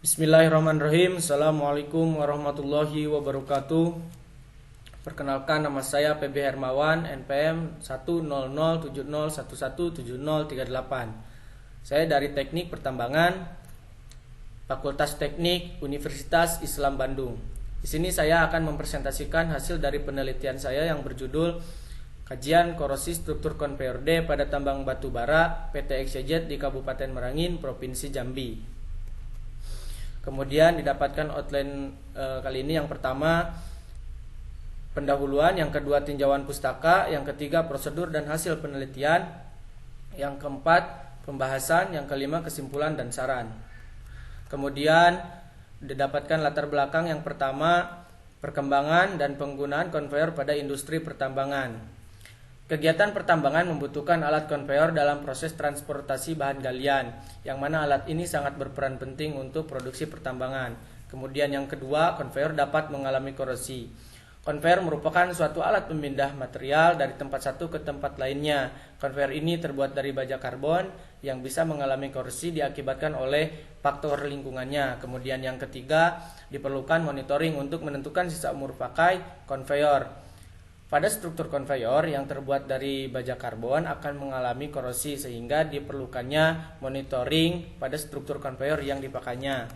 Bismillahirrahmanirrahim. Assalamualaikum warahmatullahi wabarakatuh. Perkenalkan, nama saya PB Hermawan, NPM 10070117038. Saya dari Teknik Pertambangan, Fakultas Teknik Universitas Islam Bandung. Di sini saya akan mempresentasikan hasil dari penelitian saya yang berjudul Kajian Korosi Struktur Konveyor D pada Tambang Batu Bara PT XYZ di Kabupaten Merangin, Provinsi Jambi. Kemudian didapatkan outline kali ini. Yang pertama pendahuluan, yang kedua tinjauan pustaka, yang ketiga prosedur dan hasil penelitian, yang keempat pembahasan, yang kelima kesimpulan dan saran. Kemudian didapatkan latar belakang. Yang pertama perkembangan dan penggunaan konveyor pada industri pertambangan. Kegiatan pertambangan membutuhkan alat konveyor dalam proses transportasi bahan galian, yang mana alat ini sangat berperan penting untuk produksi pertambangan. Kemudian yang kedua, konveyor dapat mengalami korosi. Konveyor merupakan suatu alat pemindah material dari tempat satu ke tempat lainnya. Konveyor ini terbuat dari baja karbon yang bisa mengalami korosi diakibatkan oleh faktor lingkungannya. Kemudian yang ketiga, diperlukan monitoring untuk menentukan sisa umur pakai konveyor. Pada struktur konveyor yang terbuat dari baja karbon akan mengalami korosi, sehingga diperlukannya monitoring pada struktur konveyor yang dipakainya.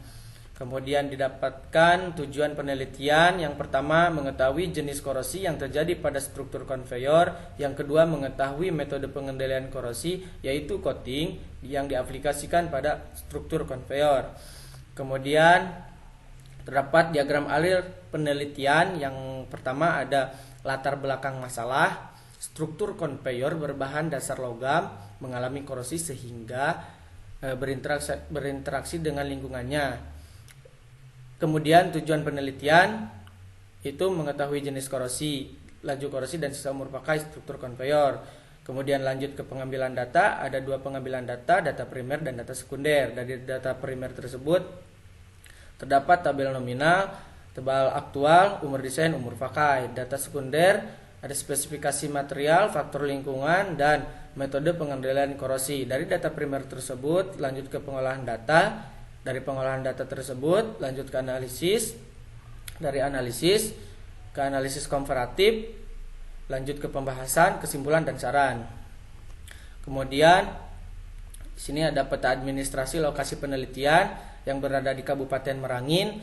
Kemudian didapatkan tujuan penelitian. Yang pertama, mengetahui jenis korosi yang terjadi pada struktur konveyor. Yang kedua, mengetahui metode pengendalian korosi, yaitu coating yang diaplikasikan pada struktur konveyor. Kemudian terdapat diagram alur penelitian. Yang pertama ada latar belakang masalah. Struktur konveyor berbahan dasar logam mengalami korosi sehingga berinteraksi dengan lingkungannya. Kemudian tujuan penelitian itu mengetahui jenis korosi, laju korosi, dan sisa umur pakai struktur konveyor. Kemudian lanjut ke pengambilan data. Ada dua pengambilan data primer dan data sekunder. Dari data primer tersebut terdapat tabel nominal, tebal aktual, umur desain, umur pakai. Data sekunder ada spesifikasi material, faktor lingkungan, dan metode pengendalian korosi. Dari data primer tersebut lanjut ke pengolahan data. Dari pengolahan data tersebut lanjut ke analisis. Dari analisis ke analisis komparatif, lanjut ke pembahasan, kesimpulan, dan saran. Kemudian di sini ada peta administrasi lokasi penelitian yang berada di Kabupaten Merangin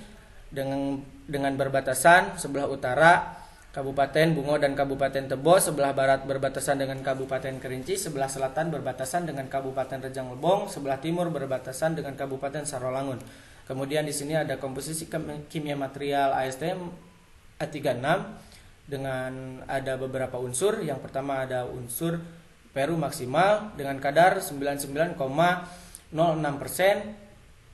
dengan berbatasan sebelah utara Kabupaten Bungo dan Kabupaten Tebo, sebelah barat berbatasan dengan Kabupaten Kerinci, sebelah selatan berbatasan dengan Kabupaten Rejang Lebong, sebelah timur berbatasan dengan Kabupaten Sarolangun. Kemudian di sini ada komposisi kimia material ASTM A36 dengan ada beberapa unsur. Yang pertama ada unsur Peru maksimal dengan kadar 99,06%.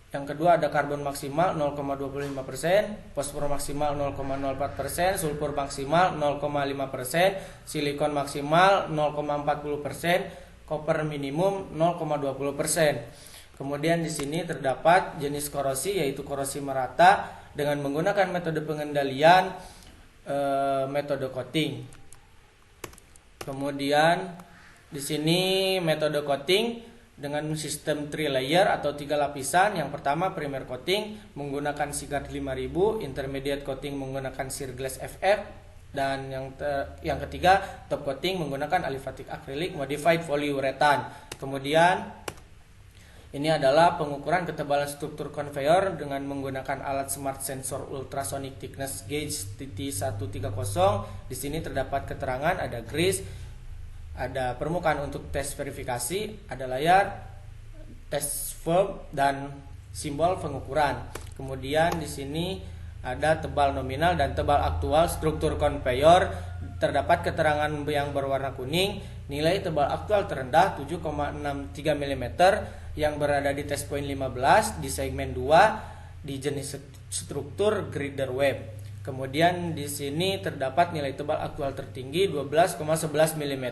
Yang kedua ada karbon maksimal 0,25%, fosfor maksimal 0,04%, sulfur maksimal 0,5%, silikon maksimal 0,40%, koper minimum 0,20%. Kemudian di sini terdapat jenis korosi, yaitu korosi merata dengan menggunakan metode pengendalian metode coating. Kemudian di sini metode coating dengan sistem 3 layer atau 3 lapisan. Yang pertama primer coating menggunakan Sigard 5000, intermediate coating menggunakan Sirglass FF, dan yang ketiga top coating menggunakan alifatik akrilik modified polyurethane. Kemudian ini adalah pengukuran ketebalan struktur konveyor dengan menggunakan alat Smart Sensor Ultrasonic Thickness Gauge TT130. Di sini terdapat keterangan, ada grease, ada permukaan untuk tes verifikasi, ada layar, tes valve, dan simbol pengukuran. Kemudian di sini ada tebal nominal dan tebal aktual struktur konveyor. Terdapat keterangan yang berwarna kuning. Nilai tebal aktual terendah 7,63 mm yang berada di test point 15 di segmen 2 di jenis struktur Grider Web. Kemudian di sini terdapat nilai tebal aktual tertinggi 12,11 mm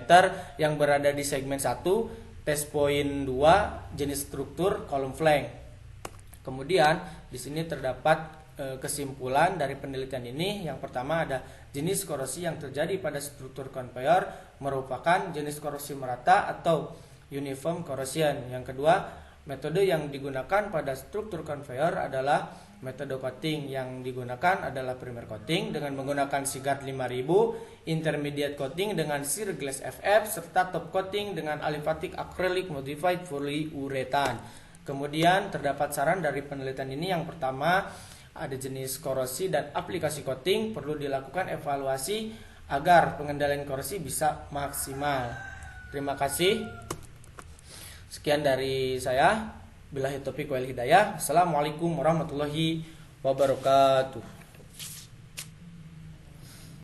yang berada di segmen 1, test point 2, jenis struktur kolom flank. Kemudian di sini terdapat kesimpulan dari penelitian ini. Yang pertama ada jenis korosi yang terjadi pada struktur konveyor merupakan jenis korosi merata atau uniform corrosion. Yang kedua, metode yang digunakan pada struktur konveyor adalah metode coating. Yang digunakan adalah primer coating dengan menggunakan SIGARD 5000, intermediate coating dengan shear glass FF, serta top coating dengan aliphatic acrylic modified polyurethane. Kemudian terdapat saran dari penelitian ini. Yang pertama, ada jenis korosi dan aplikasi coating, perlu dilakukan evaluasi agar pengendalian korosi bisa maksimal. Terima kasih. Sekian dari saya. Billahi taufiq wal hidayah. Assalamualaikum warahmatullahi wabarakatuh.